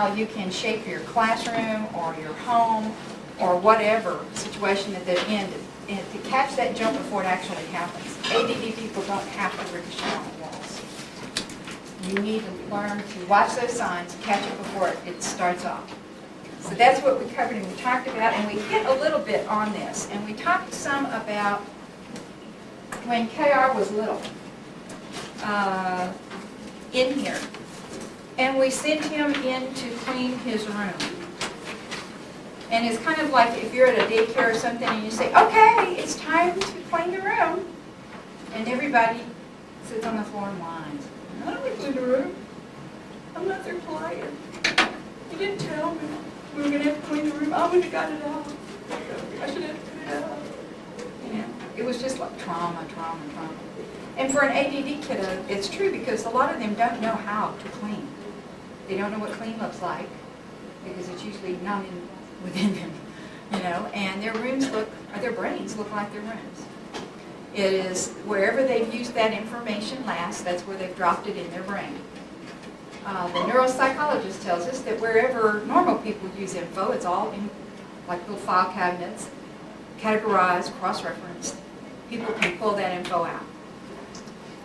how you can shape your classroom or your home or whatever situation that they're in and to catch that jump before it actually happens. ADD people don't have to ricochet on the walls. You need to learn to watch those signs, catch it before it starts off. So that's what we covered and we talked about, and we hit a little bit on this. And we talked some about when KR was little in here. And we sent him in to clean his room. And it's kind of like if you're at a daycare or something and you say, okay, it's time to clean the room. And everybody sits on the floor and whines. How do we clean the room? I'm not there playing. You didn't tell me we were going to have to clean the room. I would have got it out. I should have put it out. You know, it was just like trauma. And for an ADD kiddo, it's true because a lot of them don't know how to clean. They don't know what clean looks like because it's usually not within them, you know, and their rooms look, or their brains look like their rooms. It is wherever they've used that information last, that's where they've dropped it in their brain. The neuropsychologist tells us that wherever normal people use info, it's all in like little file cabinets, categorized, cross-referenced. People can pull that info out.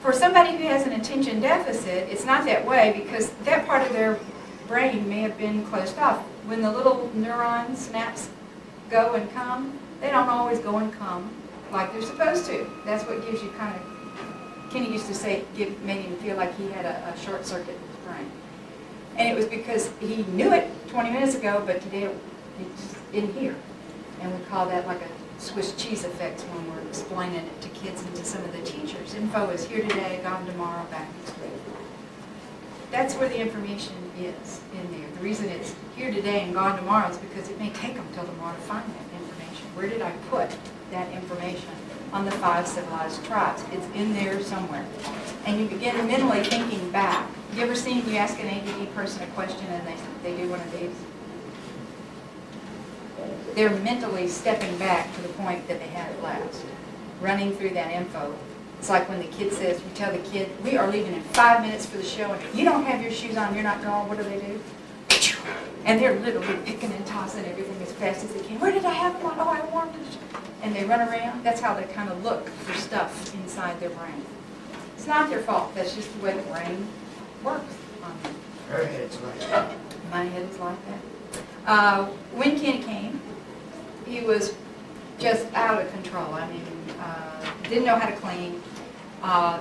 For somebody who has an attention deficit, it's not that way because that part of their brain may have been closed off. When the little neuron snaps go and come, they don't always go and come like they're supposed to. That's what gives you kind of, Kenny used to say, made him feel like he had a short circuit in his brain. And it was because he knew it 20 minutes ago, but today it just didn't hear. And we call that like a Swiss cheese effect when we're explaining it to kids and to some of the teachers. Info is here today, gone tomorrow, back next week. That's where the information is in there. The reason it's here today and gone tomorrow is because it may take them till tomorrow to find that information. Where did I put that information on the 5 civilized tribes? It's in there somewhere. And you begin mentally thinking back. You ever seen, you ask an ADD person a question and they do one of these? They're mentally stepping back to the point that they had it last, running through that info. It's like when the kid says, you tell the kid, we are leaving in 5 minutes for the show, and if you don't have your shoes on, you're not going, what do? And they're literally picking and tossing everything as fast as they can. Where did I have them on? Oh, I wore them. And they run around. That's how they kind of look for stuff inside their brain. It's not their fault. That's just the way the brain works on them. Her head's like that. My head is like that. When Kenny came, he was just out of control. I mean, didn't know how to clean. I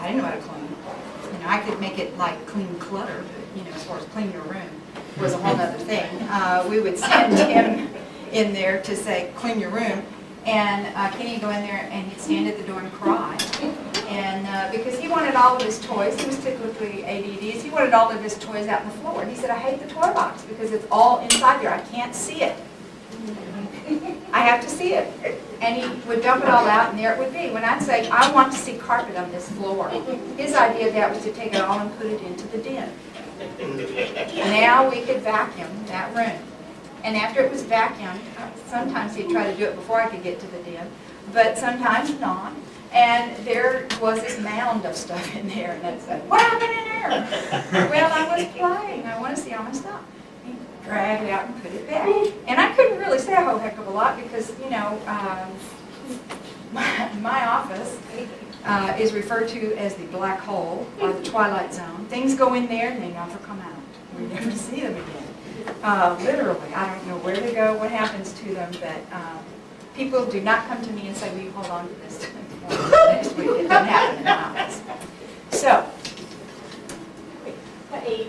didn't know how to clean. You know, I could make it like clean clutter, but, you know, as far as clean your room was a whole other thing. We would send him in there to say, clean your room. And Kenny would go in there and he'd stand at the door and cry. And because he wanted all of his toys, he was typically ADDs, he wanted all of his toys out on the floor. And he said, I hate the toy box because it's all inside there. I can't see it. I have to see it. And he would dump it all out, and there it would be. When I'd say, I want to see carpet on this floor, his idea of that was to take it all and put it into the den. Now we could vacuum that room. And after it was vacuumed, sometimes he'd try to do it before I could get to the den, but sometimes not. And there was this mound of stuff in there, and I'd say, what happened in there? Well, I was playing. I want to see all my stuff. He'd drag it out and put it back. And I couldn't really say a whole heck of a lot because, you know, my office is referred to as the black hole or the twilight zone. Things go in there and they never come out. We never see them again. Literally, I don't know where they go, what happens to them, but people do not come to me and say, will you hold on to this next week? It doesn't happen in the office. So. What age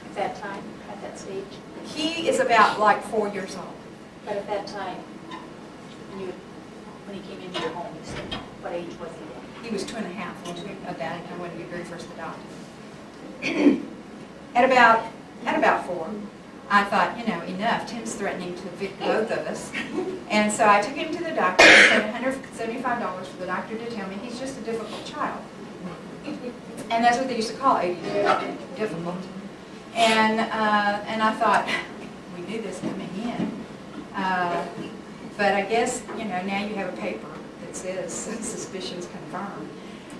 at that time, at that stage? He is about like 4 years old. But at that time, when he came into your home, what age was he then? He was 2.5 when we very first adopted. At about 4, I thought, you know, enough. Tim's threatening to evict both of us. And so I took him to the doctor and paid $175 for the doctor to tell me he's just a difficult child. And that's what they used to call ADD, difficult. And I thought, we knew this coming in. But I guess, you know, now you have a paper that says suspicions confirmed.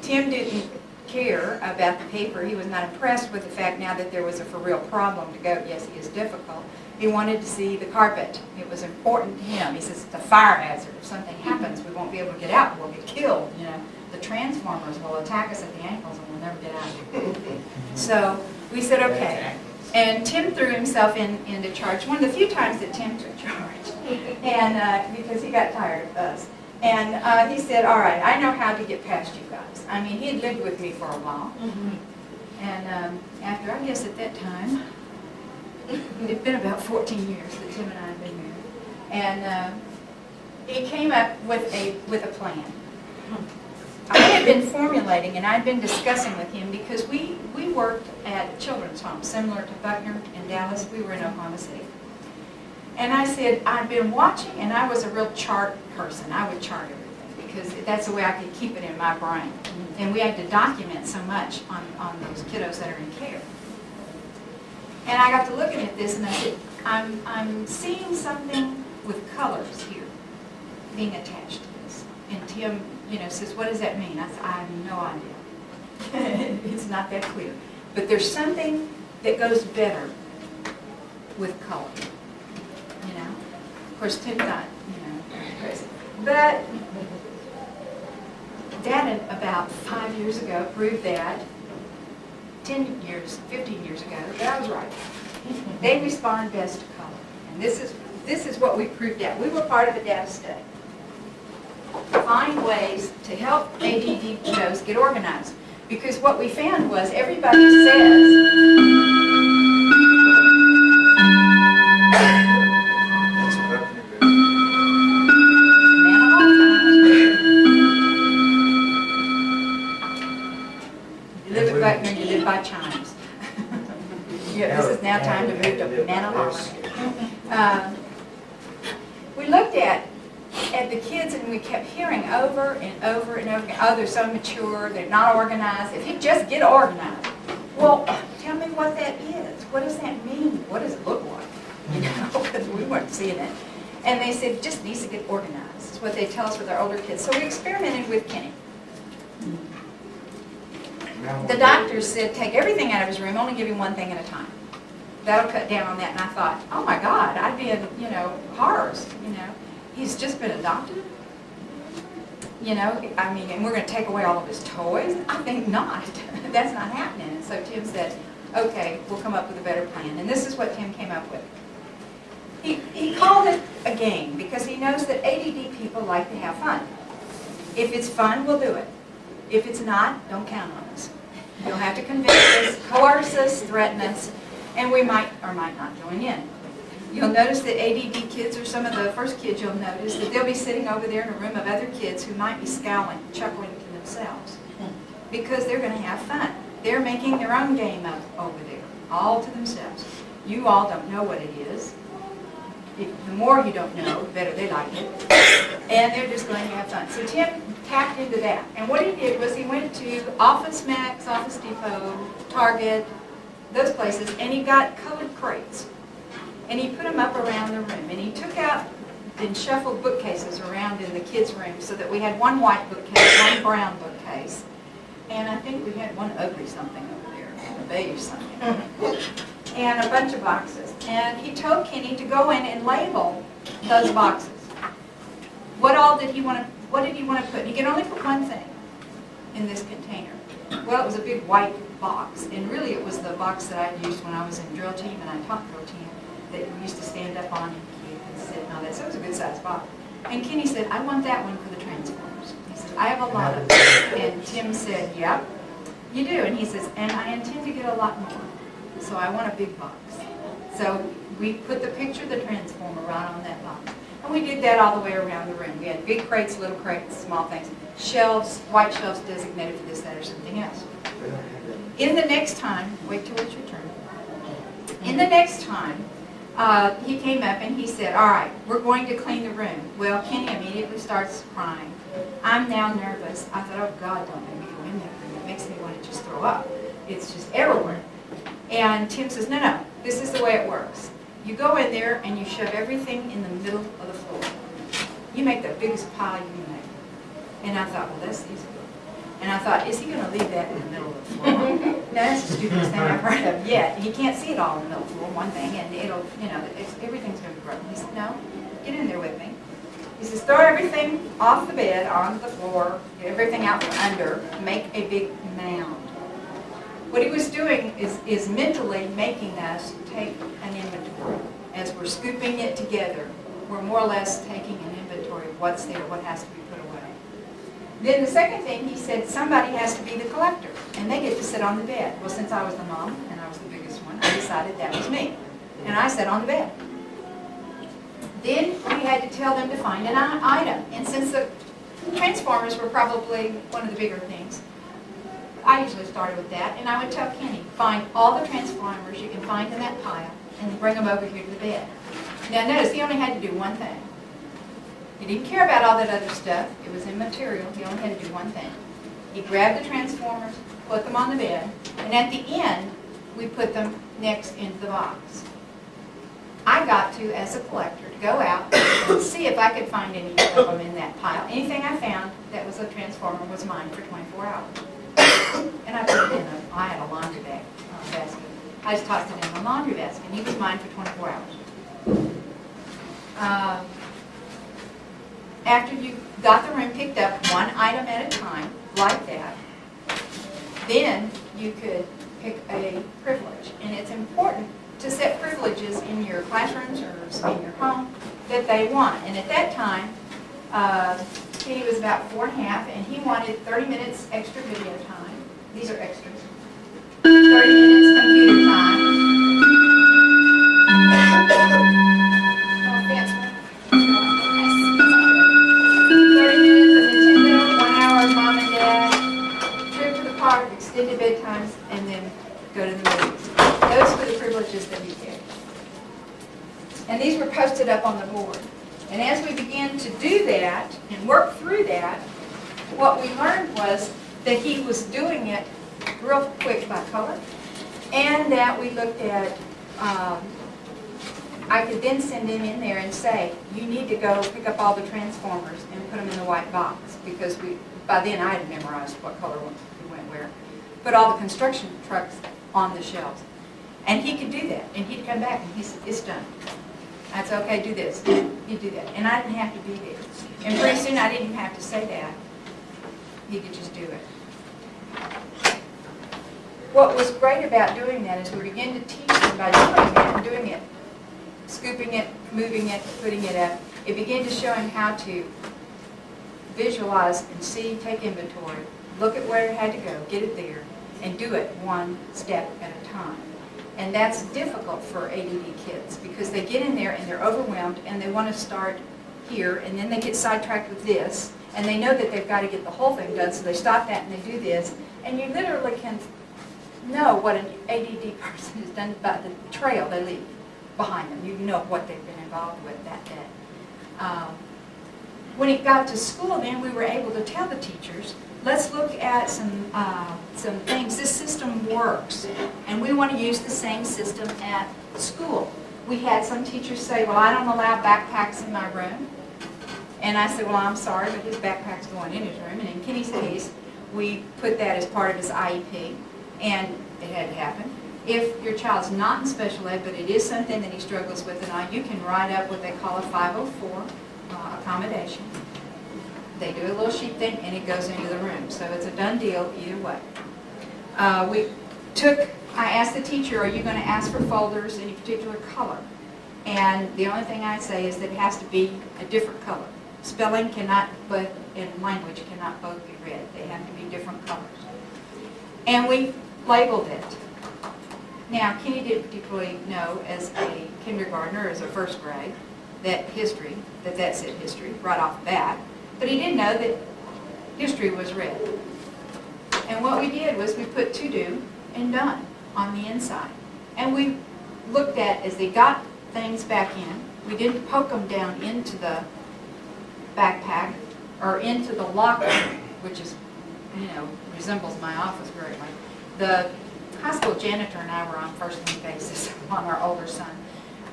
Tim didn't care about the paper. He was not impressed with the fact now that there was a for real problem to go. Yes, he is difficult. He wanted to see the carpet. It was important to him. He says it's a fire hazard. If something happens, we won't be able to get out. We'll get killed. You know, the transformers will attack us at the ankles and we'll never get out. So we said okay. And Tim threw himself into charge. One of the few times that Tim took charge, and because he got tired of us. And he said, all right, I know how to get past you guys. I mean, he had lived with me for a while. And after, I guess at that time, it'd been about 14 years that Tim and I had been married. And he came up with a plan. I had been formulating and I'd been discussing with him because we worked at children's homes, similar to Buckner in Dallas. We were in Oklahoma City. And I said, I've been watching, and I was a real chart person. I would chart everything because that's the way I could keep it in my brain. And we had to document so much on those kiddos that are in care. And I got to looking at this and I said, I'm seeing something with colors here being attached to this. And Tim, says, what does that mean? I said, I have no idea. It's not that clear. But there's something that goes better with color. Of course, Tim got, crazy. But Dad, about 5 years ago, proved that 10 years, 15 years ago, that I was right. They respond best to color. And this is what we proved out. We were part of a data study. Find ways to help ADD kiddos get organized. Because what we found was everybody says, you live by chimes. This is now time to move to Manahawk. We looked at the kids and we kept hearing over and over and over again, oh, they're so mature, they're not organized. If you just get organized, well, tell me what that is. What does that mean? What does it look like? Because we weren't seeing it. And they said, just needs to get organized. It's what they tell us with our older kids. So we experimented with Kenny. The doctor said, take everything out of his room, only give him one thing at a time. That'll cut down on that. And I thought, oh my God, I'd be in, horrors, He's just been adopted. And we're going to take away all of his toys? I think not. That's not happening. And so Tim said, okay, we'll come up with a better plan. And this is what Tim came up with. He called it a game because he knows that ADD people like to have fun. If it's fun, we'll do it. If it's not, don't count on us. You'll have to convince us, coerce us, threaten us, and we might or might not join in. You'll notice that ADD kids are some of the first kids you'll notice that they'll be sitting over there in a room of other kids who might be scowling, chuckling to themselves because they're going to have fun. They're making their own game up over there, all to themselves. You all don't know what it is. The more you don't know, the better they like it. And they're just going to have fun. So Tim tapped into that. And what he did was he went to Office Max, Office Depot, Target, those places, and he got colored crates. And he put them up around the room. And he took out and shuffled bookcases around in the kids' room so that we had one white bookcase, one brown bookcase. And I think we had one ugly something over there, a beige something. And a bunch of boxes. And he told Kenny to go in and label those boxes. What did he want to put? He could only put one thing in this container. Well, it was a big white box. And really it was the box that I used when I was in drill team and I taught drill team that we used to stand up on and sit and all that. So it was a good sized box. And Kenny said, I want that one for the Transformers. He said, I have a lot of them. And Tim said, yep, you do. And he says, and I intend to get a lot more. So I want a big box. So we put the picture of the Transformer right on that box. And we did that all the way around the room. We had big crates, little crates, small things. Shelves, white shelves designated for this, that, or something else. In the next time, wait till it's your turn. In the next time, he came up and he said, all right, we're going to clean the room. Well, Kenny immediately starts crying. I'm now nervous. I thought, oh God, don't make me go in that room. It makes me want to just throw up. It's just everywhere. And Tim says, no, this is the way it works. You go in there and you shove everything in the middle of the floor. You make the biggest pile you can make. And I thought, well, that's easy. And I thought, is he going to leave that in the middle of the floor? That's the stupidest thing I've heard of yet. He can't see it all in the middle of the floor, one thing, and it'll, everything's going to be broken. He said, no, get in there with me. He says, throw everything off the bed, onto the floor, get everything out from under, make a big mound. What he was doing is mentally making us take an inventory. As we're scooping it together, we're more or less taking an inventory of what's there, what has to be put away. Then the second thing, he said, somebody has to be the collector, and they get to sit on the bed. Well, since I was the mom, and I was the biggest one, I decided that was me. And I sat on the bed. Then we had to tell them to find an item. And since the transformers were probably one of the bigger things, I usually started with that, and I would tell Kenny, find all the transformers you can find in that pile, and bring them over here to the bed. Now notice, he only had to do one thing. He didn't care about all that other stuff. It was immaterial. He only had to do one thing. He grabbed the transformers, put them on the bed, and at the end, we put them next into the box. I got to, as a collector, to go out and see if I could find any of them in that pile. Anything I found that was a transformer was mine for 24 hours. And I put it in I had a laundry basket. I just tossed it in the laundry basket, and he was mine for 24 hours. After you got the room picked up one item at a time, like that, then you could pick a privilege. And it's important to set privileges in your classrooms or in your home that they want. And at that time, Kenny was about 4 1/2, and he wanted 30 minutes extra video time. These are extras. 30 minutes computer time. Extended bedtimes, and then go to the movies. Those were the privileges that he picked. And these were posted up on the board. And as we began to do that and work through that, what we learned was that he was doing it real quick by color, and that we looked at, I could then send him in there and say, you need to go pick up all the transformers and put them in the white box, because by then I had memorized what color we went where. Put all the construction trucks on the shelves. And he could do that. And he'd come back and he said, it's done. I'd say, okay, do this. He'd do that. And I didn't have to be there. And pretty soon I didn't even have to say that. He could just do it. What was great about doing that is we began to teach him by doing that and doing it, scooping it, moving it, putting it up. It began to show him how to visualize and see, take inventory, look at where it had to go, get it there, and do it one step at a time. And that's difficult for ADD kids, because they get in there and they're overwhelmed and they want to start here, and then they get sidetracked with this, and they know that they've got to get the whole thing done, so they stop that and they do this. And you literally can know what an ADD person has done by the trail they leave behind them. You know what they've been involved with that day. When it got to school, then we were able to tell the teachers, let's look at some things. This system works, and we want to use the same system at school. We had some teachers say, well, I don't allow backpacks in my room. And I said, well, I'm sorry, but his backpack's going in his room. And in Kenny's case, we put that as part of his IEP, and it had to happen. If your child's not in special ed, but it is something that he struggles with, and you can write up what they call a 504 accommodation. They do a little sheet thing, and it goes into the room. So it's a done deal either way. I asked the teacher, are you going to ask for folders any particular color? And the only thing I say is that it has to be a different color. Spelling cannot, but in language cannot both be read. They have to be different colors. And we labeled it. Now, Kenny didn't particularly know as a kindergartner, as a first grade, that said history right off the bat. But he did know that history was red. And what we did was we put to do and done on the inside. And we looked at, as they got things back in, we didn't poke them down into the backpack or into the locker, which is, resembles my office greatly. The high school janitor and I were on first-name basis on our older son.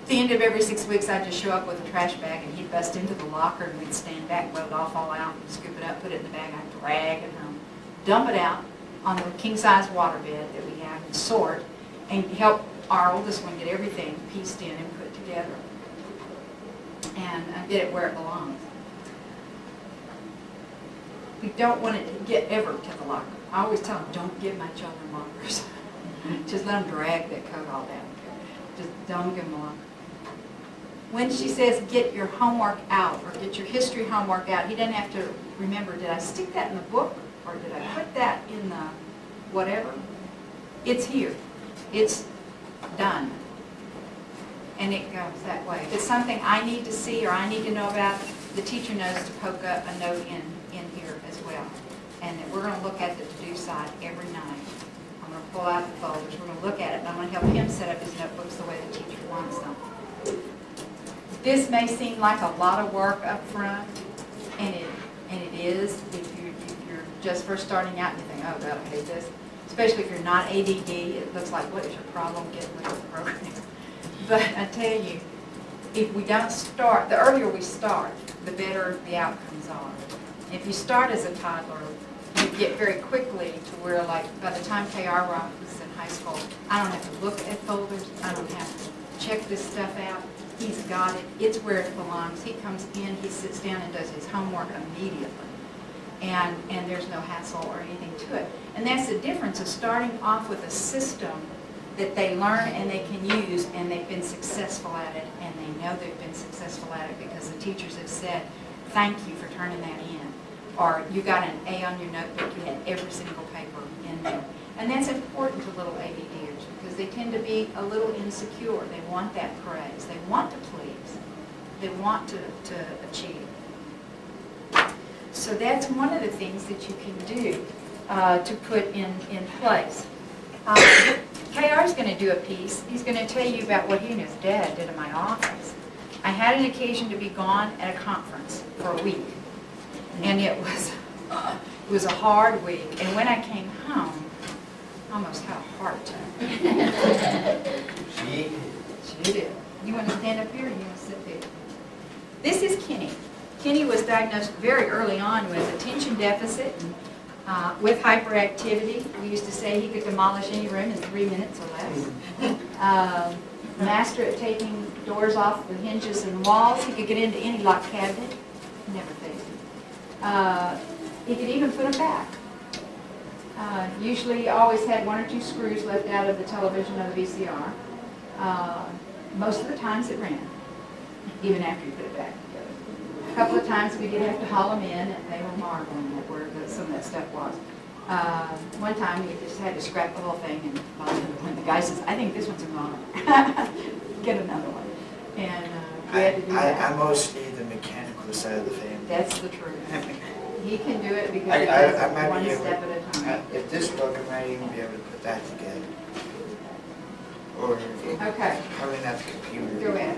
At the end of every 6 weeks, I'd just show up with a trash bag, and he'd bust into the locker, and we'd stand back, let it all fall out, and scoop it up, put it in the bag, I'd drag it home. dump it out on the king-size waterbed that we have and sort, and help our oldest one get everything pieced in and put together and get it where it belongs. We don't want it to get ever to the locker. I always tell them, don't give my children lockers. Just let them drag that coat all down. Just don't give them a locker. When she says get your homework out or get your history homework out, he doesn't have to remember, did I stick that in the book or did I put that in the whatever? It's here. It's done. And it goes that way. If it's something I need to see or I need to know about, the teacher knows to poke a note in here as well. And that we're going to look at the to-do side every night. I'm going to pull out the folders. We're going to look at it, and I'm going to help him set up his notebooks the way the teacher wants them. This may seem like a lot of work up front, and it is if you're just first starting out and you think, oh God, I hate this. Especially if you're not ADD, it looks like, what is your problem getting with the program? But I tell you, if we don't start, the earlier we start, the better the outcomes are. If you start as a toddler, you get very quickly to where, like, by the time KR was in high school, I don't have to look at folders, I don't have to check this stuff out. He's got it, it's where it belongs. He comes in, he sits down and does his homework immediately. And there's no hassle or anything to it. And that's the difference of starting off with a system that they learn and they can use, and they've been successful at it, and they know they've been successful at it because the teachers have said, thank you for turning that in. Or you got an A on your notebook, you had every single paper in there. And that's important to little ADDers because they tend to be a little insecure. They want that praise. They want to please. They want to achieve. So that's one of the things that you can do to put in place. KR is going to do a piece. He's going to tell you about what he and his dad did in my office. I had an occasion to be gone at a conference for a week. And it was a hard week. And when I came home, I almost had a heart attack. She did. You want to stand up here or you want to sit there? This is Kenny. Kenny was diagnosed very early on with attention deficit and with hyperactivity. We used to say he could demolish any room in 3 minutes or less. Master at taking doors off the hinges and walls. He could get into any locked cabinet. Never faced it. He could even put them back. Usually always had 1 or 2 screws left out of the television or the VCR. Most of the times it ran, even after you put it back together. A couple of times we did have to haul them in, and they were marveling at where some of that stuff was. One time we just had to scrap the whole thing, and when the guy says, I think this one's a goner. Get another one. And we had to do that. I'm mostly the mechanical side of the family. That's the truth. He can do it because he does it one step at a time. If this book, I might even be able to put that together. Or Okay. probably not the computer. Go ahead.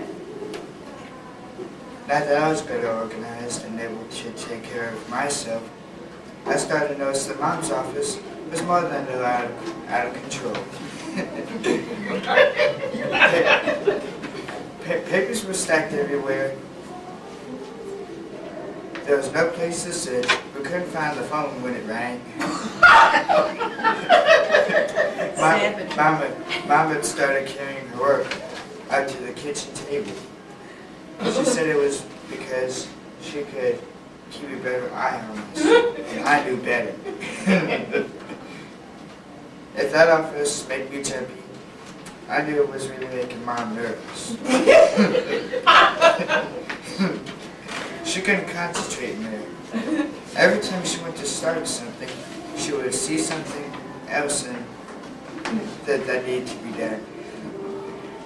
Now that I was better organized and able to take care of myself, I started to notice that Mom's office was more than a little out of control. Papers were stacked everywhere. There was no place to sit. We couldn't find the phone when it rang. Mom had started carrying her work out to the kitchen table. She said it was because she could keep a better eye on us, and I knew better. If that office made me jumpy, I knew it was really making Mom nervous. She couldn't concentrate in there. Every time she went to start something, she would see something else in that needed to be done.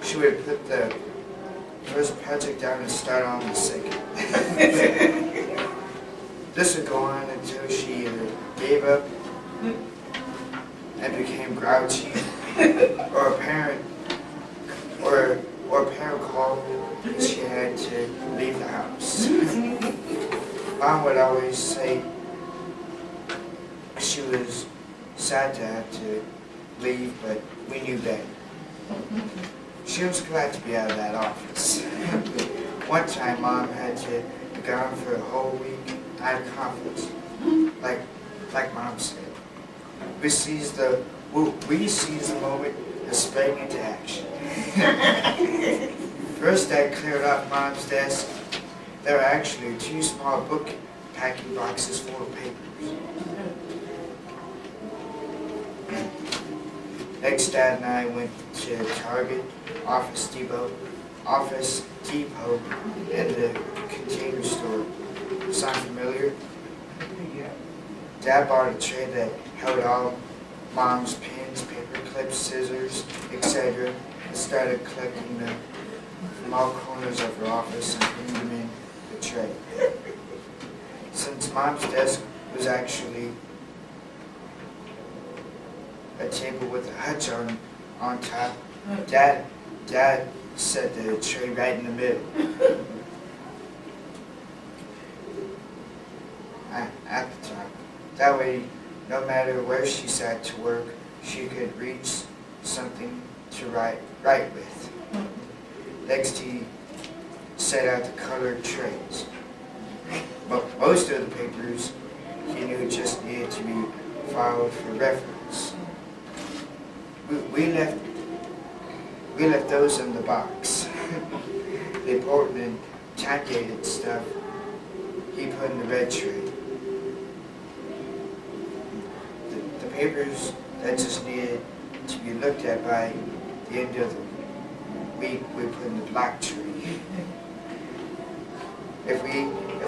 She would put the first project down and start on the second. This would go on until she either gave up and became grouchy, or a parent called and she had to leave the house. Mom would always say she was sad to have to leave, but we knew better. She was glad to be out of that office. One time, Mom had to be gone for a whole week at a conference, like Mom said. We seized the moment and sprang into action. First, I cleared off Mom's desk. There were actually 2 small book packing boxes full of papers. Next, Dad and I went to Target, Office Depot, and the Container Store. Sound familiar? Dad bought a tray that held all Mom's pens, paper clips, scissors, etc. and started collecting them from all corners of her office and putting them in the tray. Since Mom's desk was actually a table with a hutch on top, Dad set the tray right in the middle. At the top. That way, no matter where she sat to work, she could reach something to write with. Next, he set out the colored trays. But most of the papers he knew just needed to be filed for reference. We left those in the box. The important and time-dated stuff he put in the red tray. The papers that just needed to be looked at by the end of the week, we put in the black tray. If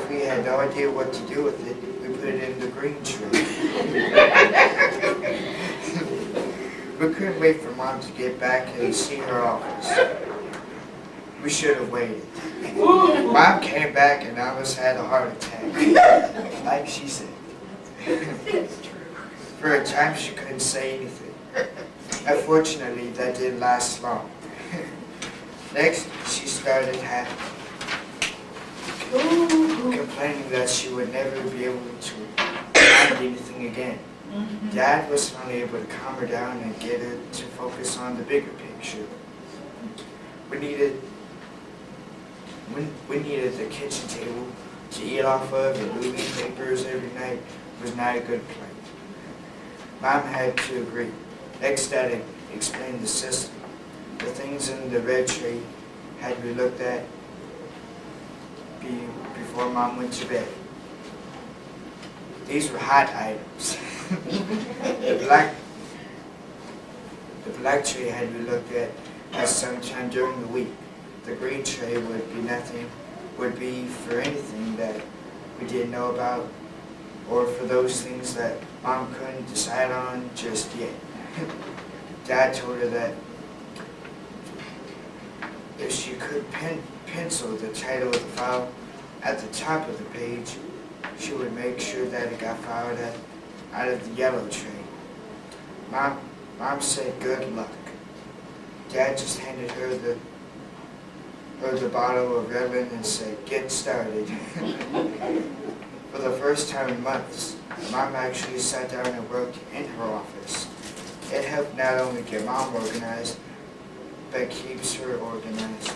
we had no idea what to do with it, we put it in the green tray. We couldn't wait for Mom to get back and see her office. We should have waited. Mom came back and almost had a heart attack, like she said. For a time, she couldn't say anything. Unfortunately, that didn't last long. Next, she started complaining that she would never be able to find anything again. Dad was finally able to calm her down and get her to focus on the bigger picture. We needed the kitchen table to eat off of, and moving papers every night was not a good plan. Mom had to agree. Next, Dad explained the system. The things in the red tray had to be looked at before Mom went to bed. These were hot items. The black tray had to be looked at sometime during the week. The green tray would be for anything that we didn't know about, or for those things that Mom couldn't decide on just yet. Dad told her that if she could pencil the title of the file at the top of the page, she would make sure that it got filed out of the yellow tray. Mom said good luck. Dad just handed her the bottle of Redland and said, get started. For the first time in months, Mom actually sat down and worked in her office. It helped not only get Mom organized, but keeps her organized.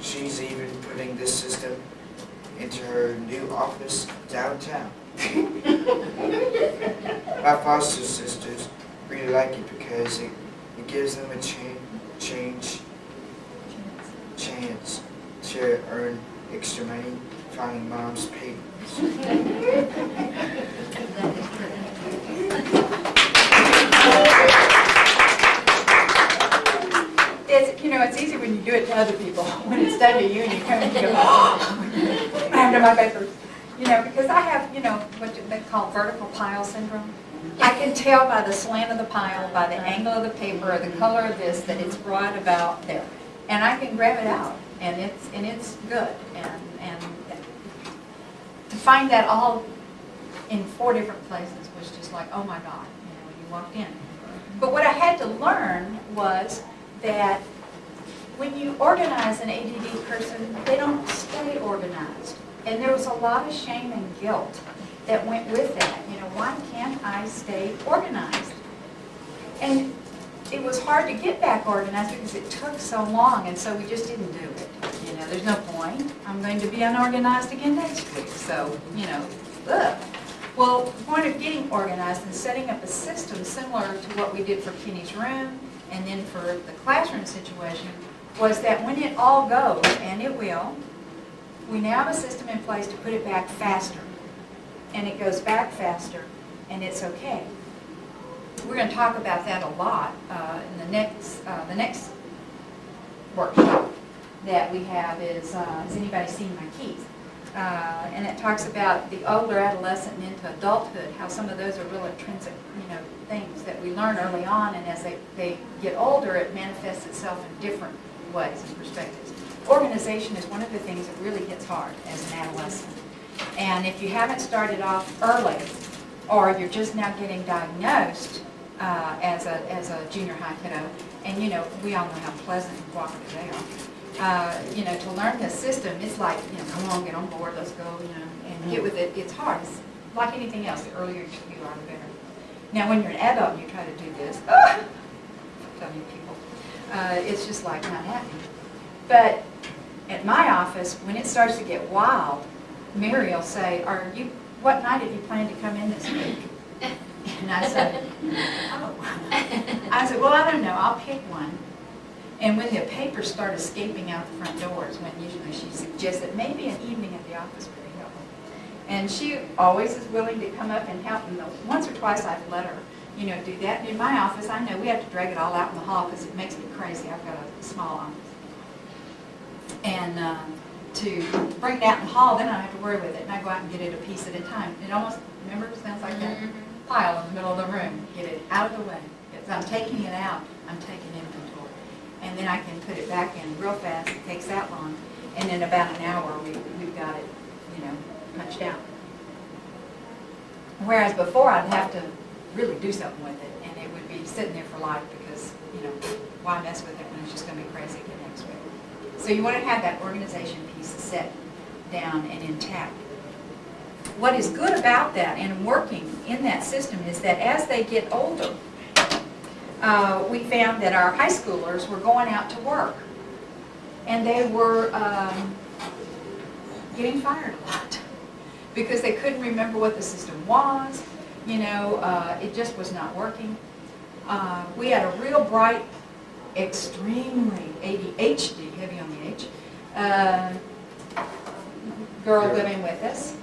She's even putting this system into her new office downtown. My foster sisters really like it because it gives them a chance to earn extra money finding Mom's papers. It's easy when you do it to other people. When it's done to you and you come and you go, oh, I have to my papers. Because I have, what they call vertical pile syndrome. I can tell by the slant of the pile, by the angle of the paper, or the color of this, that it's right about there. And I can grab it out, and it's good. And to find that all in 4 different places was just like, oh my God, when you walked in. But what I had to learn was that when you organize an ADD person, they don't stay organized. And there was a lot of shame and guilt that went with that. Why can't I stay organized? And it was hard to get back organized because it took so long, and so we just didn't do it. There's no point. I'm going to be unorganized again next week. So, ugh. Well, the point of getting organized and setting up a system similar to what we did for Kenny's room and then for the classroom situation was that when it all goes, and it will, we now have a system in place to put it back faster. And it goes back faster, and it's okay. We're going to talk about that a lot in the next workshop that we have is, has anybody seen my keys? And it talks about the older adolescent and into adulthood, how some of those are real intrinsic, things that we learn early on, and as they get older, it manifests itself in different ways and perspectives. Organization is one of the things that really hits hard as an adolescent. And if you haven't started off early, or you're just now getting diagnosed as a junior high kiddo, and we all know how pleasant and cooperative they are. To learn this system, it's like, come on, get on board, let's go, and get with it. It's hard. It's like anything else. The earlier you are, the better. Now, when you're an adult and you try to do this, tell you people, it's just like not happening. But at my office, when it starts to get wild, Mary will say, what night have you planned to come in this week? And I said, oh. I said, well, I don't know, I'll pick one. And when the papers start escaping out the front doors, when usually she suggests that maybe an evening at the office would be helpful. And she always is willing to come up and help. And once or twice I've let her, do that. And in my office, I know we have to drag it all out in the hall because it makes me crazy. I've got a small office. And to bring it out in the hall, then I don't have to worry with it. And I go out and get it a piece at a time. It almost, remember, it sounds like that pile in the middle of the room. Get it out of the way. If I'm taking it out, I'm taking inventory. And then I can put it back in real fast. It takes that long. And in about an hour, we've got it, punched out. Whereas before, I'd have to really do something with it. And it would be sitting there for life because, why mess with it when it's just going to be crazy again next week? So you want to have that organization piece set down and intact. What is good about that and working in that system is that as they get older, we found that our high schoolers were going out to work. And they were getting fired a lot because they couldn't remember what the system was. It just was not working. We had a real bright, extremely ADHD, heavy on the H, girl living with us.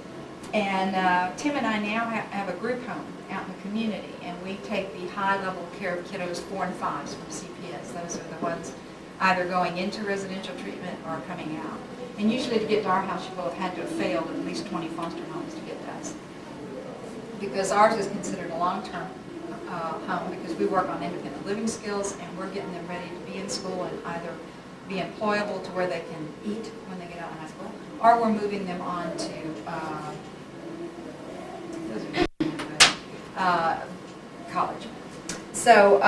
And Tim and I now have a group home out in the community, and we take the high-level care of kiddos 4 and 5s from CPS. Those are the ones either going into residential treatment or coming out. And usually to get to our house, you will have had to have failed at least 20 foster homes to get to us. Because ours is considered a long-term home because we work on independent living skills, and we're getting them ready to be in school and either be employable to where they can eat when they get out of high school, or we're moving them on to college. So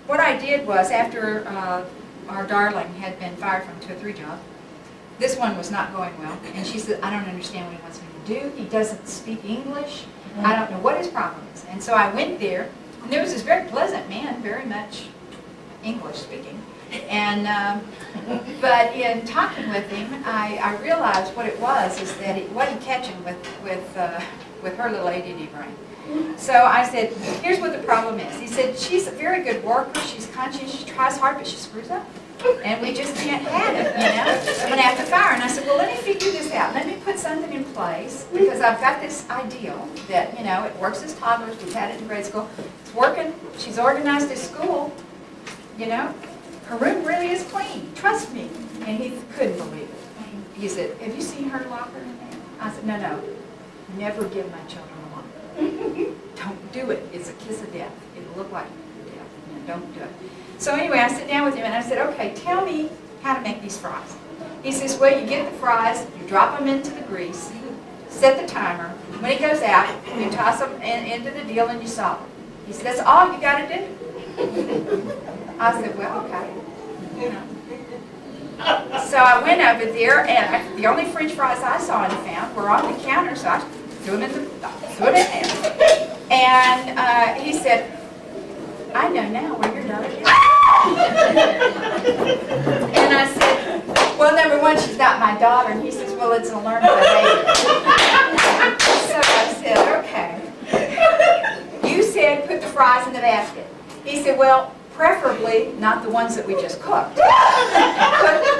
what I did was, after our darling had been fired from 2 or 3 jobs, this one was not going well, and she said, I don't understand what he wants me to do. He doesn't speak English. I don't know what his problem is. And so I went there, and there was this very pleasant man, very much English speaking. And but in talking with him, I realized what it was is that it wasn't catching with her little ADD brain. So I said, here's what the problem is. He said, she's a very good worker, she's conscientious, she tries hard, but she screws up. And we just can't have it, I'm going to have to fire her. And I said, well, let me figure this out. Let me put something in place, because I've got this ideal that, it works as toddlers, we've had it in grade school, it's working, she's organized at school, her room really is clean, trust me. And he couldn't believe it. He said, have you seen her locker in there? I said, no, never give my children a locker. Don't do it. It's a kiss of death. It'll look like death. Don't do it. So anyway, I sit down with him and I said, okay, tell me how to make these fries. He says, well, you get the fries, you drop them into the grease, set the timer. When it goes out, you toss them into the deal and you salt them. He said, that's all you got to do. I said, well, okay. So I went over there, and the only French fries I saw and found were on the counter, so I threw them in there. And he said, I know now where your daughter is. And I said, well, number one, she's not my daughter. And he says, well, it's a learned behavior. fries in the basket. He said, well, preferably not the ones that we just cooked. Put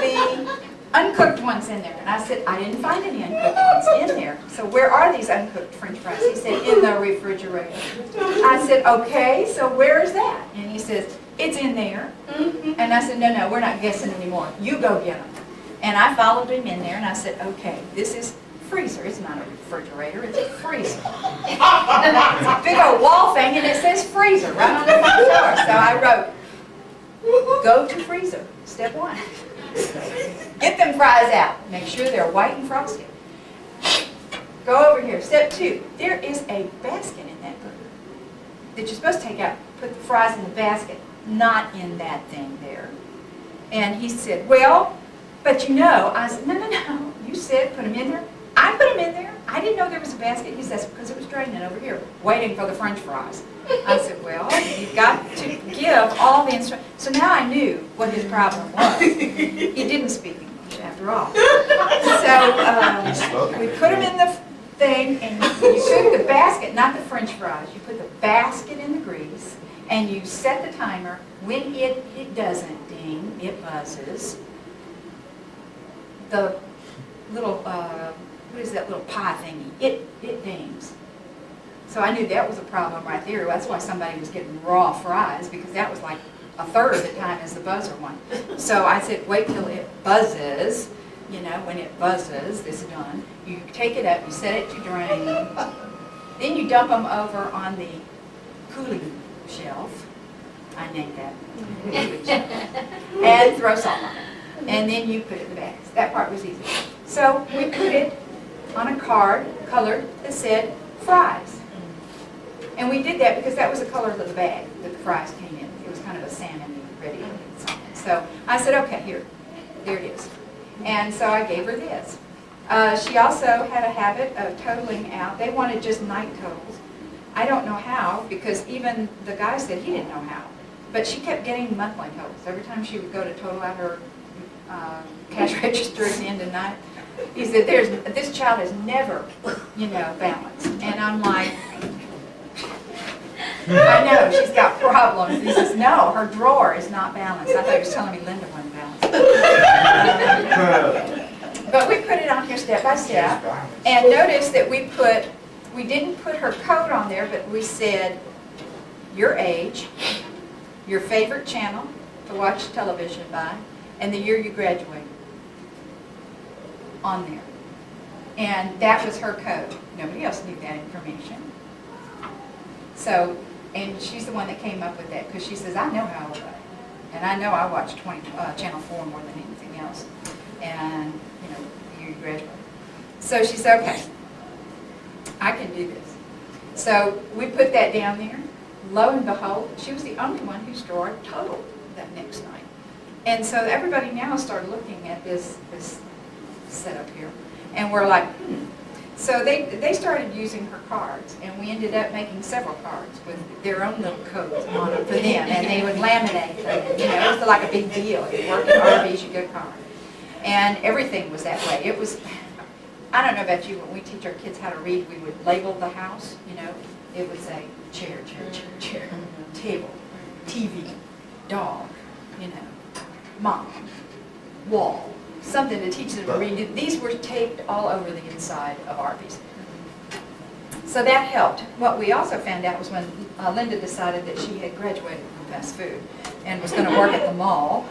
the uncooked ones in there. And I said, I didn't find any uncooked ones in there. So where are these uncooked French fries? He said, in the refrigerator. I said, okay, so where is that? And he says, it's in there. And I said, no, we're not guessing anymore. You go get them. And I followed him in there and I said, okay, this is freezer. It's not a refrigerator, it's a freezer. It's a big old wall thing and it says freezer right on the front door. So I wrote, go to freezer, step 1. Get them fries out. Make sure they're white and frosty. Go over here. Step 2. There is a basket in that burger that you're supposed to take out. Put the fries in the basket, not in that thing there. And he said, well, but you know. I said, no. You said put them in there. I put them in there. I didn't know there was a basket. He says, because it was draining over here, waiting for the French fries. I said, well, you've got to give all the instructions. So now I knew what his problem was. He didn't speak English, after all. So we put him in the thing, and you took the basket, not the French fries. You put the basket in the grease, and you set the timer. When it doesn't ding, it buzzes. The little, what is that little pie thingy? It dings. So I knew that was a problem right there. That's why somebody was getting raw fries, because that was like a third of the time as the buzzer one. So I said, wait till it buzzes. You know, when it buzzes, this is done. You take it up, you set it to drain. Then you dump them over on the cooling shelf. I named that. Cooling shelf. And throw salt on it. And then you put it in the bags. That part was easy. So we put it on a card, colored, that said fries. And we did that because that was the color of the bag that the fries came in. It was kind of a salmon ready something. So I said, okay, there it is. And so I gave her this. She also had a habit of totaling out. They wanted just night totals. I don't know how, because even the guy said he didn't know how. But she kept getting monthly totals. Every time she would go to total out her cash register at the end of the night, he said, this child is never, balanced. And I'm like, I know, she's got problems. He says, no, her drawer is not balanced. I thought he was telling me Linda wasn't balanced. But we put it on here step by step. And notice that we didn't put her code on there, but we said your age, your favorite channel to watch television by, and the year you graduated on there. And that was her code. Nobody else knew that information. So, and she's the one that came up with that, because she says, I know how old I am. And I know I watch Channel 4 more than anything else. And, the year you graduated. So she said, okay, I can do this. So we put that down there. Lo and behold, she was the only one whose drawer totaled that next night. And so everybody now started looking at this setup here. And we're like, So they started using her cards, and we ended up making several cards with their own little codes on them for them, and they would laminate them. And, it was like a big deal. If you worked at Arby's, you get a card. And everything was that way. It was, I don't know about you, when we teach our kids how to read, we would label the house, It would say chair, table, TV, dog, mom, wall. Something to teach them to read. These were taped all over the inside of Arby's. So that helped. What we also found out was when Linda decided that she had graduated from fast food and was going to work at the mall,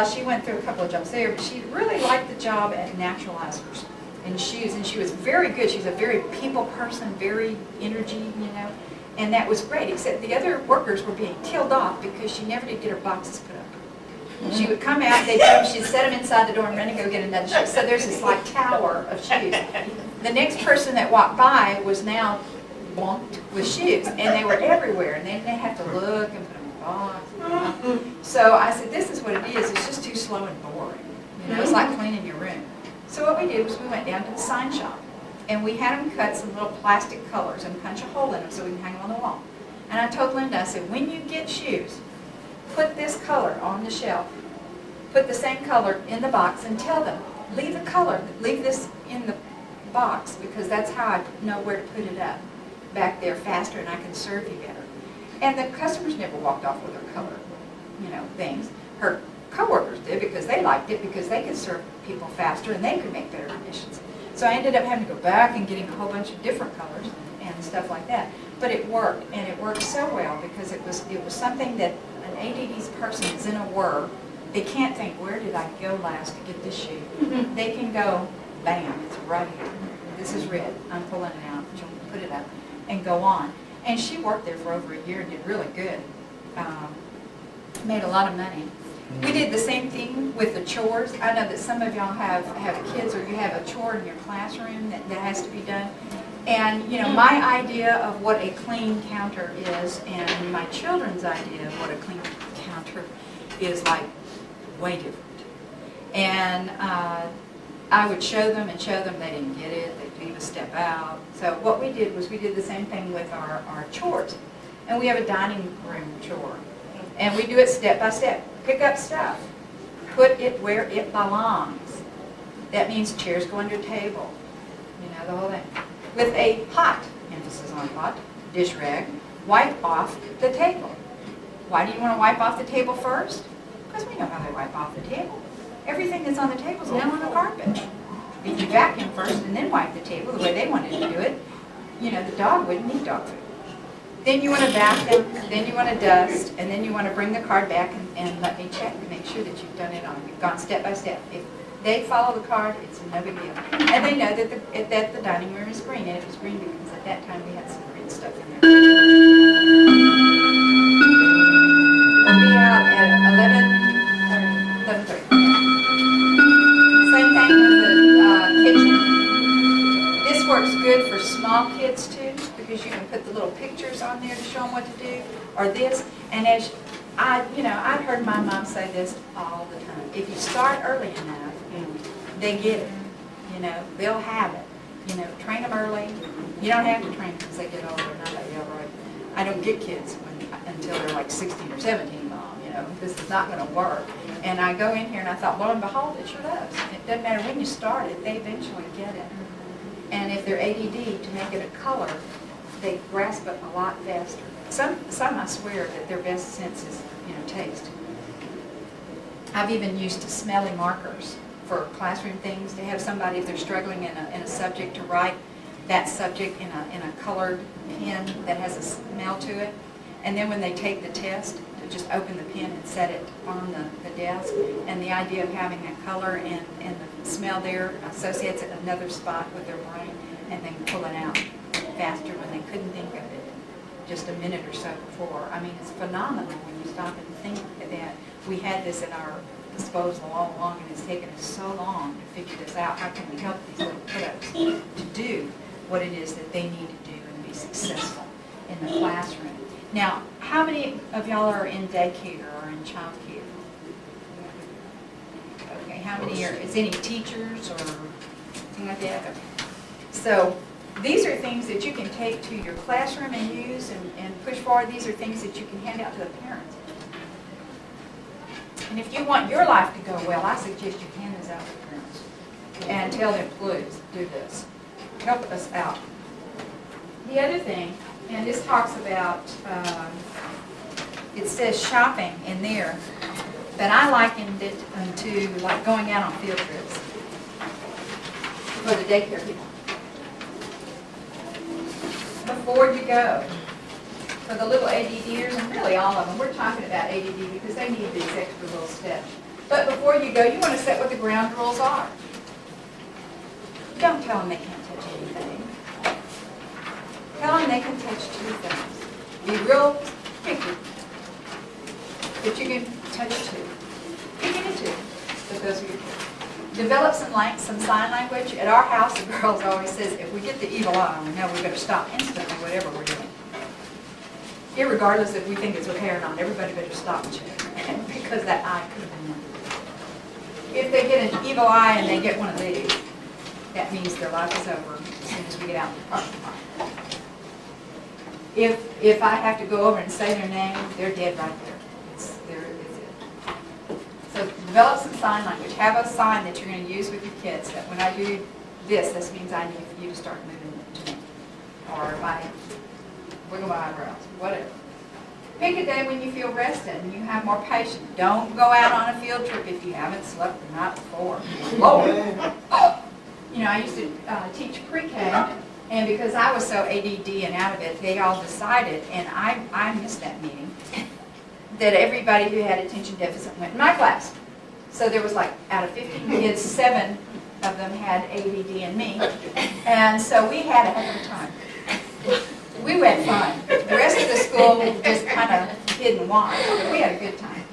she went through a couple of jobs there, but she really liked the job at Naturalizers and shoes, and she was very good. She was a very people person, very energy, and that was great, except the other workers were being killed off because she never did get her boxes put up. She would come out, she'd set them inside the door and run and go get another shoe. So there's this like tower of shoes. The next person that walked by was now bunked with shoes, and they were everywhere, and they have to look and put them in a box. So I said, this is what it is. It's just too slow and boring. It's like cleaning your room. So what we did was we went down to the sign shop, and we had them cut some little plastic colors and punch a hole in them so we can hang them on the wall. And I told Linda, I said, when you get shoes, put this color on the shelf. Put the same color in the box and tell them, leave the color, leave this in the box, because that's how I know where to put it up back there faster and I can serve you better. And the customers never walked off with her color, things. Her coworkers did because they liked it, because they could serve people faster and they could make better conditions. So I ended up having to go back and getting a whole bunch of different colors and stuff like that. But it worked, and it worked so well because it was something that an ADD person is in a whir. They can't think, where did I go last to get this sheet? They can go, bam, it's right here. This is red. I'm pulling it out. She'll put it up and go on. And she worked there for over a year and did really good. Made a lot of money. We did the same thing with the chores. I know that some of y'all have kids, or you have a chore in your classroom that has to be done. And, my idea of what a clean counter is, and my children's idea of what a clean counter is, like, way different. And I would show them, they didn't get it, they'd leave a step out. So what we did was we did the same thing with our chores. And we have a dining room chore. And we do it step by step. Pick up stuff. Put it where it belongs. That means chairs go under table. The whole thing. With a pot, emphasis on pot, dish rag, wipe off the table. Why do you want to wipe off the table first? Because we know how they wipe off the table. Everything that's on the table is now on the carpet. If you vacuum first and then wipe the table the way they wanted to do it, the dog wouldn't need dog food. Then you want to vacuum, then you want to dust, and then you want to bring the card back and let me check to make sure that you've done it on. You've gone step by step. If they follow the card, it's no big deal. And they know that the dining room is green, and it was green because at that time we had some green stuff in there. We'll be out at 11:30. Same thing with the kitchen. This works good for small kids too, because you can put the little pictures on there to show them what to do, or this. And as I've heard my mom say this all the time. If you start early enough, they get it. They'll have it. Train them early. You don't have to train them because they get older. Not that you're right. I don't get kids until they're like 16 or 17, Mom. This is not going to work. And I go in here and I thought, lo and behold, it sure does. It doesn't matter when you start it, they eventually get it. And if they're ADD, to make it a color, they grasp it a lot faster. Some I swear that their best sense is, taste. I've even used smelly markers for classroom things, to have somebody, if they're struggling in a subject, to write that subject in a colored pen that has a smell to it. And then when they take the test, to just open the pen and set it on the desk. And the idea of having a color and the smell there associates it another spot with their brain, and they can pull it out faster when they couldn't think of it just a minute or so before. I mean, it's phenomenal when you stop and think that we had this at our disposal all along, and it's taken us so long to figure this out. How can we help these little kiddos to do what it is that they need to do and be successful in the classroom? Now, how many of y'all are in daycare or in child care? Okay, how many are, is any teachers or anything like that? Okay. So, these are things that you can take to your classroom and use and push forward. These are things that you can hand out to the parents. And if you want your life to go well, I suggest you hand this out to the parents and tell them, please, do this. Help us out. The other thing, and this talks about, it says shopping in there, but I likened it to like going out on field trips for the daycare people. Before you go, for the little ADDers, and really all of them, we're talking about ADD because they need these extra little steps. But before you go, you want to set what the ground rules are. Don't tell them they can't touch anything. Tell them they can touch two things. Be real picky, but you can touch two. You can do two, but those are your kids. Develop some sign language. At our house, the girls always says, if we get the evil eye, we know we better stop instantly, whatever we're doing. Irregardless if we think it's okay or not, everybody better stop and check, because that eye could have been one. If they get an evil eye and they get one of these, that means their life is over as soon as we get out in the parking lot. If I have to go over and say their name, they're dead right there. It's it. So develop some sign language. Have a sign that you're going to use with your kids, that when I do this means I need for you to start moving to me. Or if I wiggle my eyebrows, whatever. Pick a day when you feel rested and you have more patience. Don't go out on a field trip if you haven't slept the night before. Lord. You know, I used to teach pre-K, and because I was so ADD and out of it, they all decided, and I missed that meeting, that everybody who had attention deficit went in my class. So there was like, out of 15 kids, 7 of them had ADD and me, and so we had a heck of a time. We went fine. The rest of the school just kind of hid and watched. We had a good time.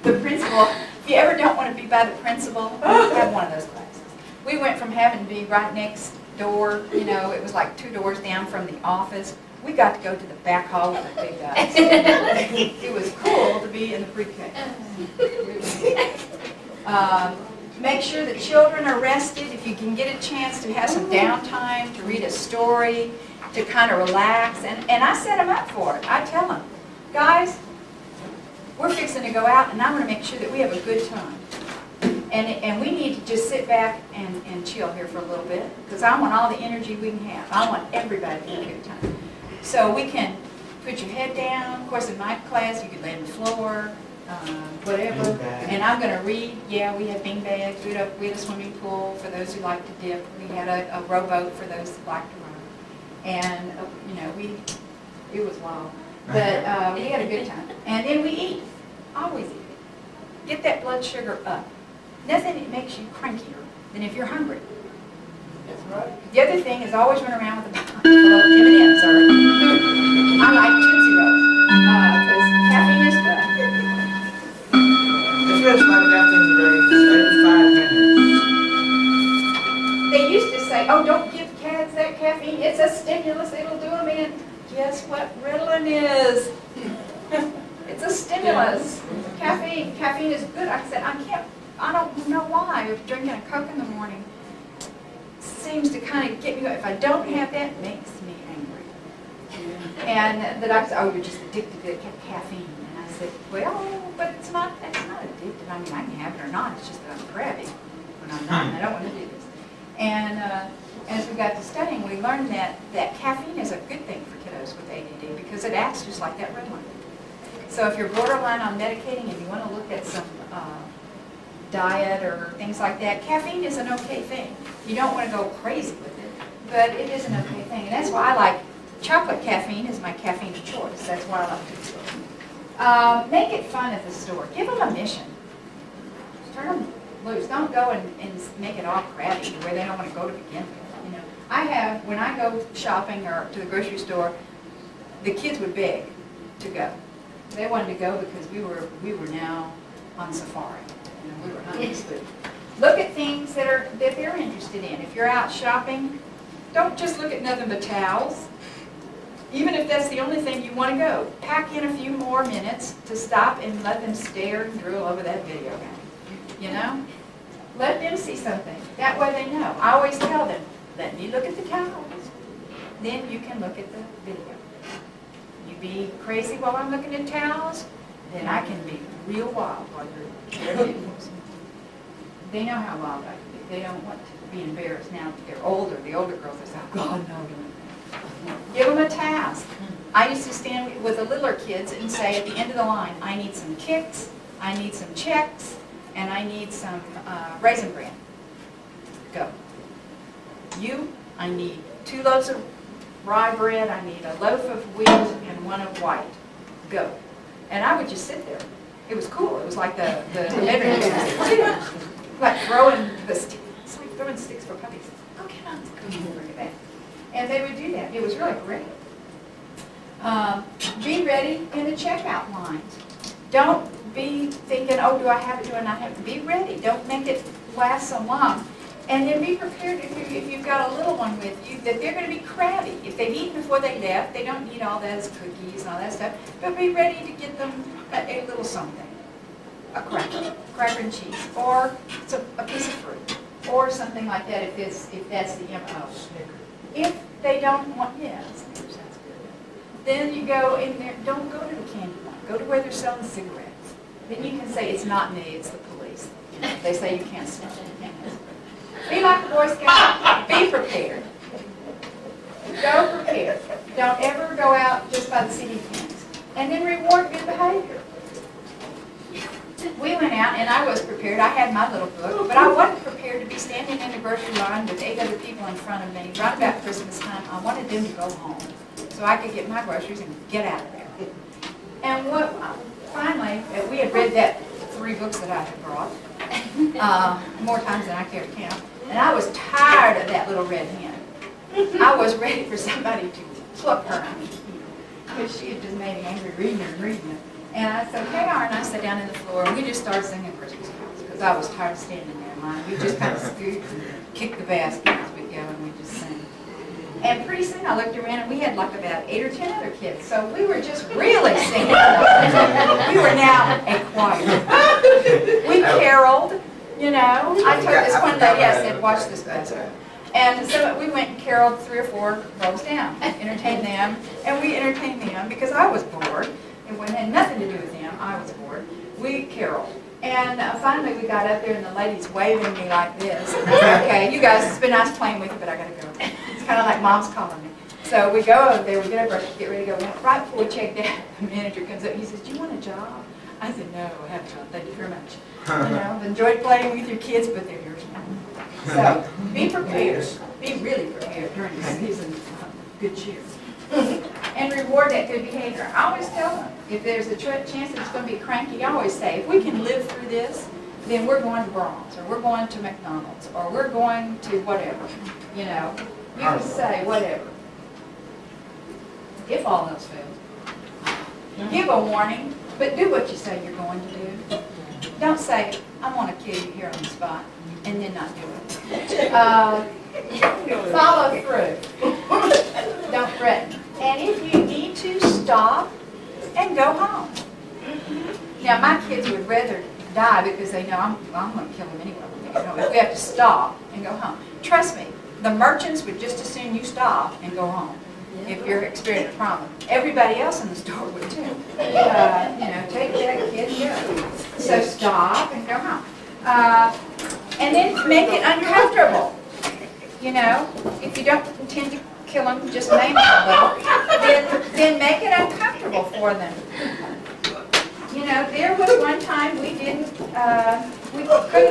The principal, if you ever don't want to be by the principal, have one of those classes. We went from having to be right next door, you know, it was like 2 doors down from the office. We got to go to the back hall with the big guys. It was cool to be in the pre-K. Make sure that children are rested. If you can get a chance to have some downtime, to read a story, to kind of relax. And I set them up for it. I tell them, guys, we're fixing to go out and I want to make sure that we have a good time. And we need to just sit back and chill here for a little bit because I want all the energy we can have. I want everybody to have a good time. So we can put your head down. Of course, in my class, you could lay on the floor, whatever. And I'm going to read. Yeah, we had bean bags. We had a swimming pool for those who like to dip. We had a rowboat for those who like to run. And, you know, it was wild. But we had a good time. And then we eat. Always eat. Get that blood sugar up. Nothing makes you crankier than if you're hungry. That's right. The other thing is always run around with a box full of M&Ms or I like Tootsie Rolls because caffeine is good. It feels like nothing breaks every 5 minutes. They used to say, oh, don't give cats that caffeine. It's a stimulus. It'll do them in. Guess what Ritalin is? It's a stimulus. Caffeine. Caffeine is good. I said, I don't know why. Drinking a Coke in the morning seems to kind of get me, if I don't have that, it makes me angry. And the doctor said, oh, you're just addicted to caffeine. And I said, well, but that's not addictive. I mean, I can have it or not. It's just that I'm crabby when I'm not, and I don't want to do this. And as we got to studying, we learned that caffeine is a good thing for kiddos with ADD because it acts just like that Ritalin. So if you're borderline on medicating and you want to look at some diet or things like that, caffeine is an okay thing. You don't want to go crazy with it, but it is an okay thing. And that's why I like chocolate caffeine is my caffeine of choice. That's why I like it. Make it fun at the store. Give them a mission. Turn them loose. Don't go and make it all crabby to where they don't want to go to begin with. You know, when I go shopping or to the grocery store, the kids would beg to go. They wanted to go because we were now on safari. You know, we were hunting food. Look at things that they're interested in. If you're out shopping, don't just look at nothing but towels. Even if that's the only thing you want to go, pack in a few more minutes to stop and let them stare and drool over that video game. You know? Let them see something. That way they know. I always tell them, let me look at the towels. Then you can look at the video. You be crazy while I'm looking at towels, then I can be real wild while you're videos. They know how wild I can be. They don't want to be embarrassed now that they're older. The older girls, they say, oh, God, no, don't. Give them a task. I used to stand with the littler kids and say at the end of the line, I need some kicks, I need some checks, and I need some raisin bran. Go. You, I need 2 loaves of rye bread, I need a loaf of wheat and 1 of white. Go. And I would just sit there. It was cool. It was like the bedroom. Like throwing the sticks. It's like throwing sticks for puppies. Oh, get on. Look at that. And they would do that. It was really great. Be ready in the checkout lines. Don't be thinking, oh, do I have it, do I not have it? Be ready. Don't make it last so long. And then be prepared if you've got a little one with you that they're going to be crabby. If they've eaten before they left, they don't need all those cookies and all that stuff. But be ready to get them a little something. A cracker and cheese, or a piece of fruit, or something like that if that's the MO. If they don't want, Snickers sounds good. Then you go in there, don't go to the candy line. Go to where they're selling cigarettes. Then you can say, it's not me, it's the police. They say you can't smell it. You can't have it. Be like a Boy Scout. Be prepared. Go prepared. Don't ever go out just of the CD pens, and then reward good behavior. We went out, and I was prepared. I had my little book, but I wasn't prepared to be standing in the grocery line with 8 other people in front of me right about Christmas time. I wanted them to go home so I could get my groceries and get out of there. And finally, we had read that 3 books that I had brought, more times than I care to count, and I was tired of that little red hen. I was ready for somebody to pluck her out, because she had just made me angry reading her and reading it. And I said, "Hey, Ar," and I sat down on the floor, and we just started singing Christmas carols, because I was tired of standing there in line. We just kind of scoot and kick the basket as we go, and we just sang. And pretty soon I looked around, and we had like about 8 or 10 other kids, so we were just really singing. We were now a choir. We caroled, you know. I told this one lady, I said, "Watch this basket." And so we went and caroled 3 or 4 rows down, entertained them, and we entertained them because I was bored. It had nothing to do with them. I was bored. We caroled. And finally we got up there, and the lady's waving me like this. And I said, "Okay, you guys, it's been nice playing with you, but I got to go." It's kind of like Mom's calling me. So we go over there, we get our brush, get ready to go. Right before we checked out, the manager comes up and he says, "Do you want a job?" I said, "No, I have a job. Thank you very much. You know, I've enjoyed playing with your kids, but they're yours now." So be prepared. Be really prepared during the season. Good cheer. And reward that good behavior. I always tell them, if there's a chance that it's going to be cranky, I always say, if we can live through this, then we're going to Brahms, or we're going to McDonald's, or we're going to whatever. You know, you can say whatever. If all else fails, give a warning, but do what you say you're going to do. Don't say, "I want to kill you here on the spot," and then not do it. Follow through. Don't threaten. And if you need to, stop and go home. Now, my kids would rather die because they know I'm going to kill them anyway. You know, if we have to stop and go home. Trust me, the merchants would just as soon you stop and go home if you're experiencing a problem. Everybody else in the store would too. You know, take that kid and go. So stop and go home. And then make it uncomfortable. You know, if you don't intend to kill them, just name them a little, then make it uncomfortable for them. You know, there was one time we couldn't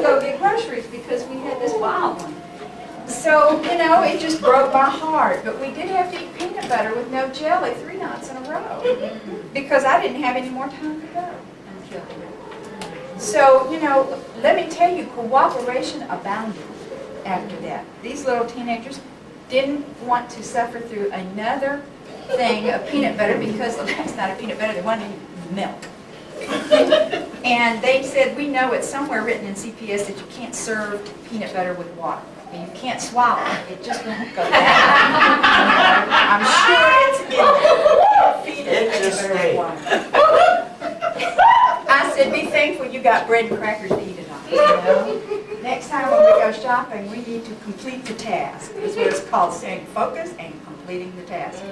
go get groceries because we had this wild one. So, you know, it just broke my heart. But we did have to eat peanut butter with no jelly 3 nights in a row because I didn't have any more time to go until then. So, you know, let me tell you, cooperation abounded after that. These little teenagers didn't want to suffer through another thing of peanut butter because that's not a peanut butter, they wanted milk. And they said, "We know it's somewhere written in CPS that you can't serve peanut butter with water. And you can't swallow it. It just won't go down." I'm sure it's in there. Feed it peanut butter with water. I said, "Be thankful you got bread and crackers to eat it on." You know? Next time when we go shopping, we need to complete the task. That's what it's called, staying focused and completing the task.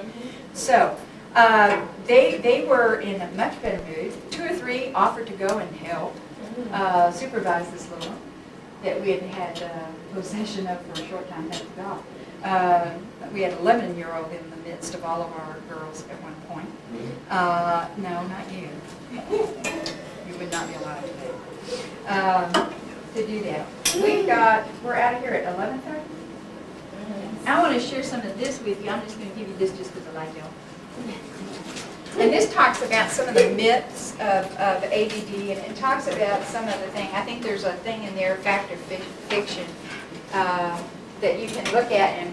So, they were in a much better mood. 2 or 3 offered to go and help supervise this little one that we had possession of for a short time. Thank God. We had an 11-year-old in the midst of all of our girls at one point. No, not you. You would not be allowed to do that. We're out of here at 11:30. I want to share some of this with you. I'm just going to give you this just because I like y'all. And this talks about some of the myths of ADD, and it talks about some of the things. I think there's a thing in there, fact or fiction, that you can look at, and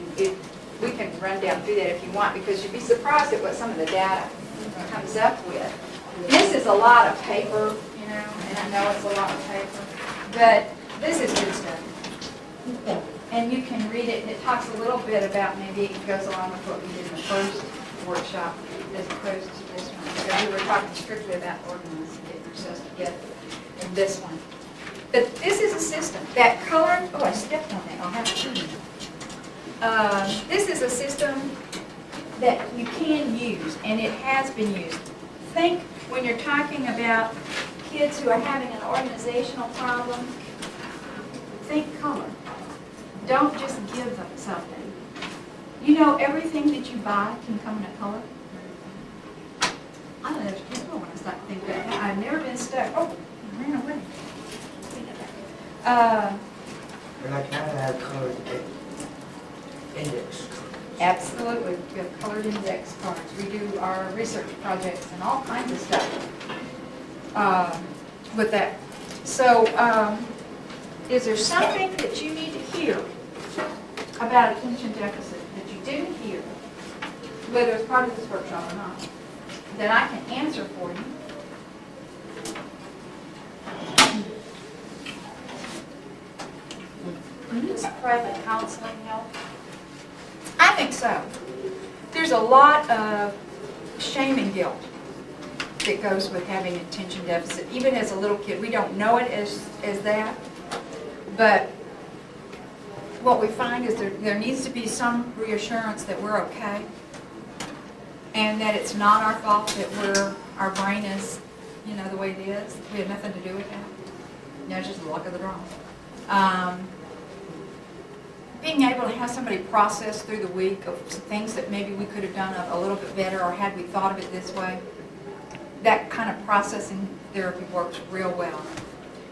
we can run down through that if you want, because you'd be surprised at what some of the data comes up with. This is a lot of paper, you know, and I know it's a lot of paper, but this is good stuff. And you can read it, and it talks a little bit about, maybe it goes along with what we did in the first workshop as opposed to this one. Because we were talking strictly about organizing, getting ourselves together in this one. But this is a system. That color, oh, I stepped on that. I'll have to show you. This is a system that you can use, and it has been used. Think when you're talking about kids who are having an organizational problem, think color. Don't just give them something. You know, everything that you buy can come in a color. I don't know if you know when I start to think about that. I've never been stuck. Oh, I ran away. But I kind of have colored index cards. Absolutely. We have colored index cards. We do our research projects and all kinds of stuff with that. So, is there something that you need to hear about attention deficit that you didn't hear, whether it's part of this workshop or not, that I can answer for you? Does private counseling help? I think so. There's a lot of shame and guilt that goes with having attention deficit. Even as a little kid, we don't know it as that, but what we find is there needs to be some reassurance that we're okay and that it's not our fault that our brain is, the way it is. We have nothing to do with that. It's just the luck of the draw. Being able to have somebody process through the week of some things that maybe we could have done a little bit better, or had we thought of it this way, that kind of processing therapy works real well.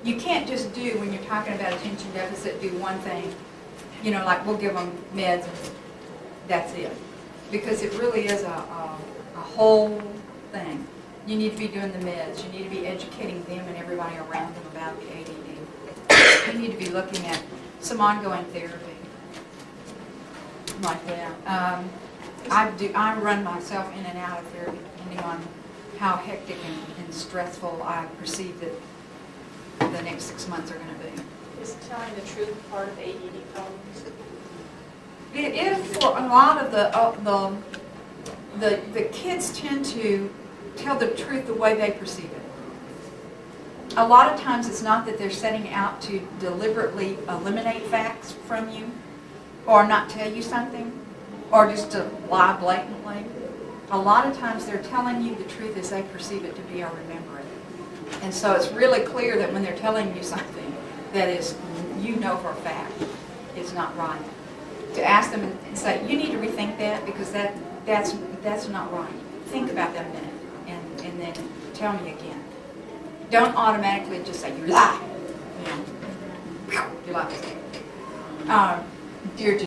You can't just do, when you're talking about attention deficit, do one thing, like we'll give them meds and that's it. Because it really is a whole thing. You need to be doing the meds. You need to be educating them and everybody around them about the ADD. You need to be looking at some ongoing therapy like that. I run myself in and out of therapy depending on how hectic and stressful I perceive that the next 6 months are going to be. Is telling the truth part of ADD problems? It is for a lot of the kids tend to tell the truth the way they perceive it. A lot of times it's not that they're setting out to deliberately eliminate facts from you or not tell you something or just to lie blatantly. A lot of times they're telling you the truth as they perceive it to be or remember it. And so it's really clear that when they're telling you something that is, for a fact, is not right, to ask them and say, you need to rethink that because that's not right. Think about that a minute and then tell me again. Don't automatically just say, you lie. You lie. Dear